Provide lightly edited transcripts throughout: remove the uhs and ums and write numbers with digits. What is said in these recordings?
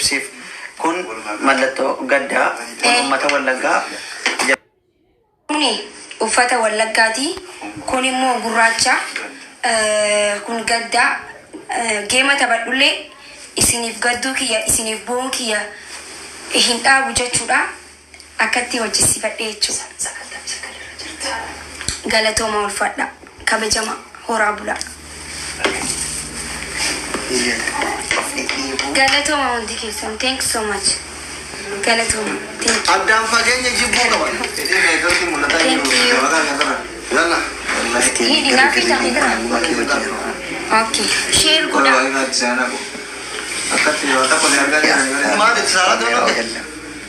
ibsiif. Kun mallattoo gaddaa uummata Wallaggaa. Kuni uffata Wallaggaati. Kun immoo gurraacha. Kun gaddaa geema taphadhullee isiniif gadduu kiyya isiniif boon kiyya hin dhaabu jechuudha. Akkatti hojjisiifadhe jechuudha. Galatooma ulfaadha. Kabajama horaa bulaa. Galatooma hundi keessan. Thank you so much. Galatooma. Thank you. Addaan fageenya jibbuu qaban. Thank you. Yalla. Hidi naafi taa'ee okay. Share godha. Akkatti yoo ta'u kun argaa jirra. Maal itti saaraa doonaa?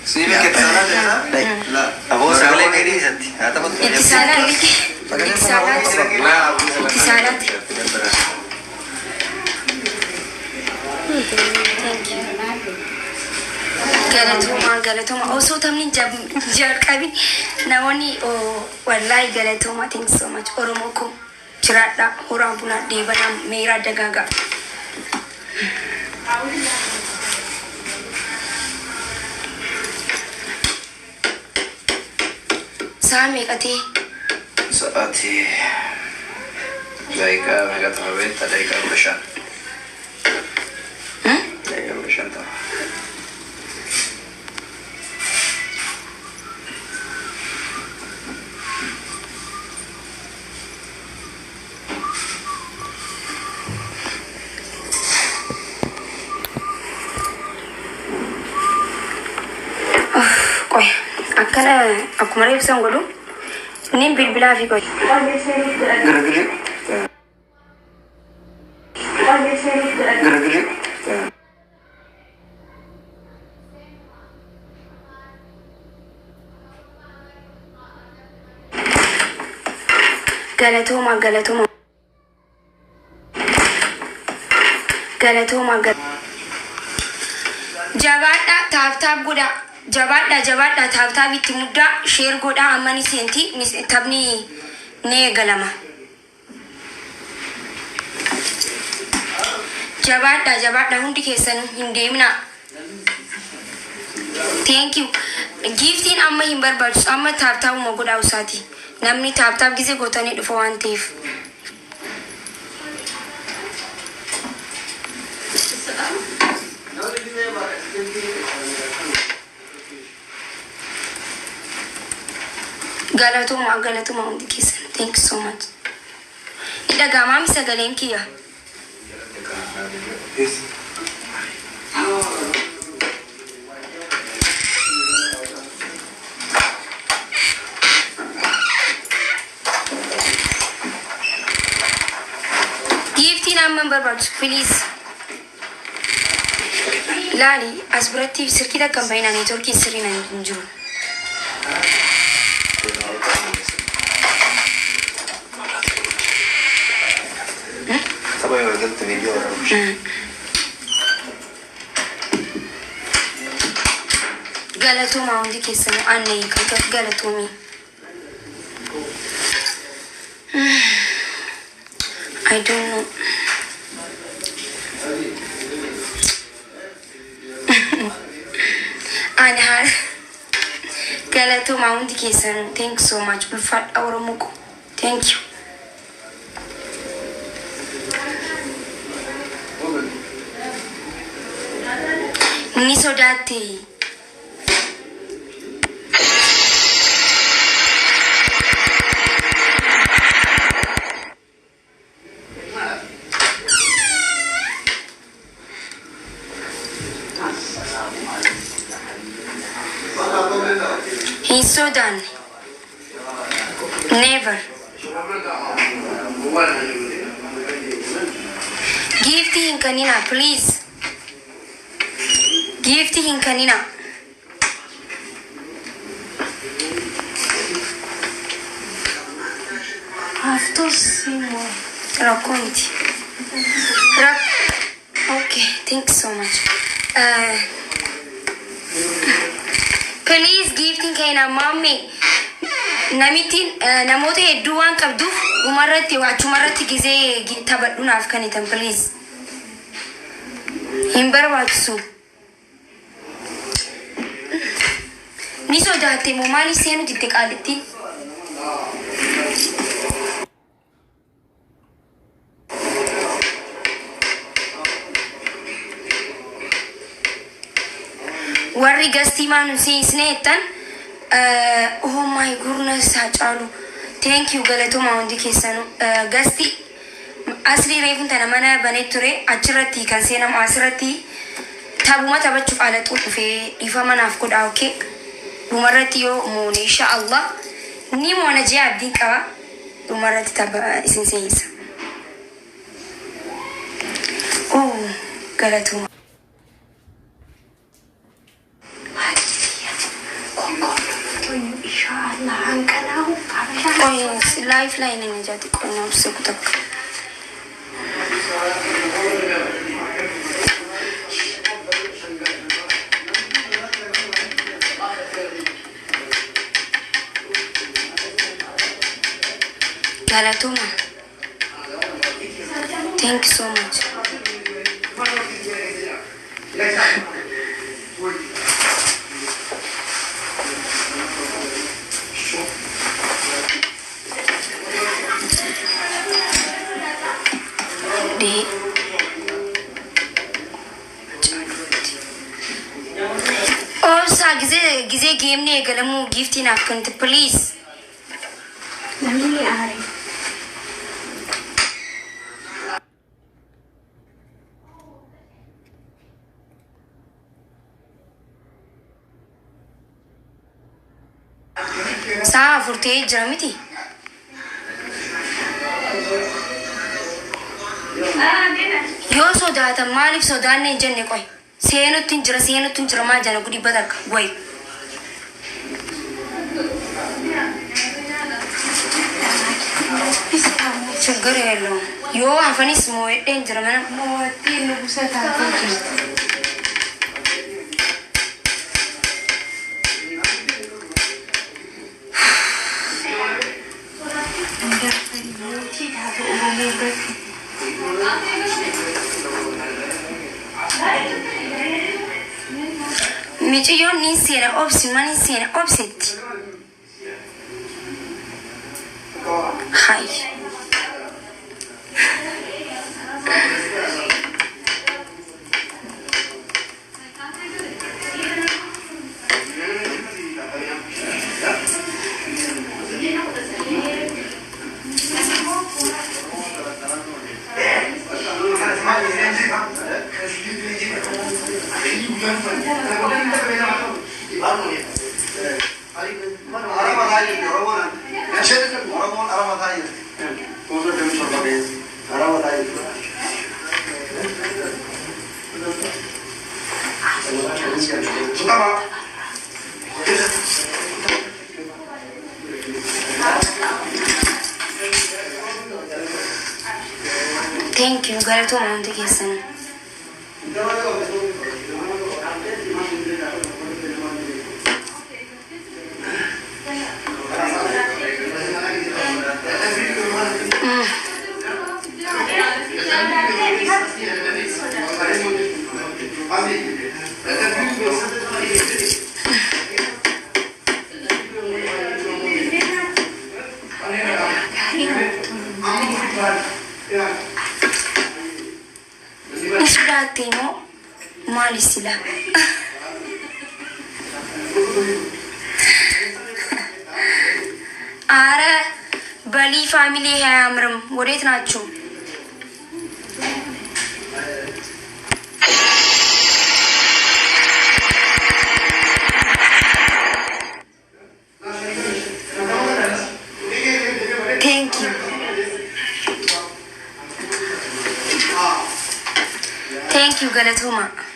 Siimi keessa saaraa jirra? La. Aboo sagalee keetii isatti. Haa taphatu. Itti saaraa liti. Itti saaraa. Itti saaraa. Thank you. Galatoma. Also tamni jalqabi namoonni wallahi galatoma. Thank you so much. Oromoo ko jiraadha horaa bulaa deebana meeraa dagaagaa. Saa meeqatee? Sa'aatii daqiiqaa meeqatama beektaa? Daqiiqaa 15. Daqiiqaa 15 ta'a. Qoy akkana akkuma ibsan godhu nin bilbilaa fi qoy. Garagari. Galatoma. Jabaadha taaf godha. Jabaadha taaf itti muddaa share godha ammani seenti taphni ne galama. Jabaadha hundi keessan hin deemna. Thank you. Giftiin amma hin barbaachisu amma taaf godha usaati. Namni taaf gisee gootanii dhufa waan ta'eef. Galatoma hundi keessan. Thank you so much. Dhagaamaa mi sagaleen kiyya. Giftiin amma barbaachisu please. Laali as biratti sirkii takkan baay'inaa neetworkii sirriin hin jiru. Galatoma hundi keessan anne galatoomii. I don't know. Anha galatoma hundi keessan. Thank you so much. Ulfaadha Oromoo ko. Thank you. Ni sodaate. He's so done. Never. Gift in kanina, please. Gift in kanina. After Simo. Racconti. Okay, thanks so much. Please gift in kanina, mommy. Namitin namoota hedduu waan qabduuf umarratti waachumarratti gisee taphadhunaaf kanitan please. Hin barbaachisu. ni sodaate moo maaliif seenu ditte qaalitti warri gastii maanu siisneettan oh my goodness haacalu thank you galatuma hundi keessanu gastii asli reefun tana mana banet ture achirratti kan seenamu asirratti tabuma tabachuuf ala dhufee ifa manaaf godha okay dhumarratti yoo moone insha Allah ni moona jee abdiin qaba dhumarratti taba isin seeyisa oh galatuma inshallah hankanau oh lifeline ni jadi kona usiku Galatuma. Thank you so much. Gize game ne galamu gift ina kunti please. Namni are. Saa furtee jira miti. Yoo sodaatan maaliif sodaanne hin jenne qoy. Seenutti jira maa jana gudi badak goy. ችግር የለውም ዮ አፈኒስ ሞዴን ጀርመን ሞቲ ንጉሰ ታንኩ ሚጭዮ ኒሲራ ኦፕስ ማኒሲራ ኦፕሴት ሃይ Thank you, Galato Monte Kessan. Isudhatimo malisila. Ara bali family hai amram wodet nachu. Thank you. Thank you, Galatuma.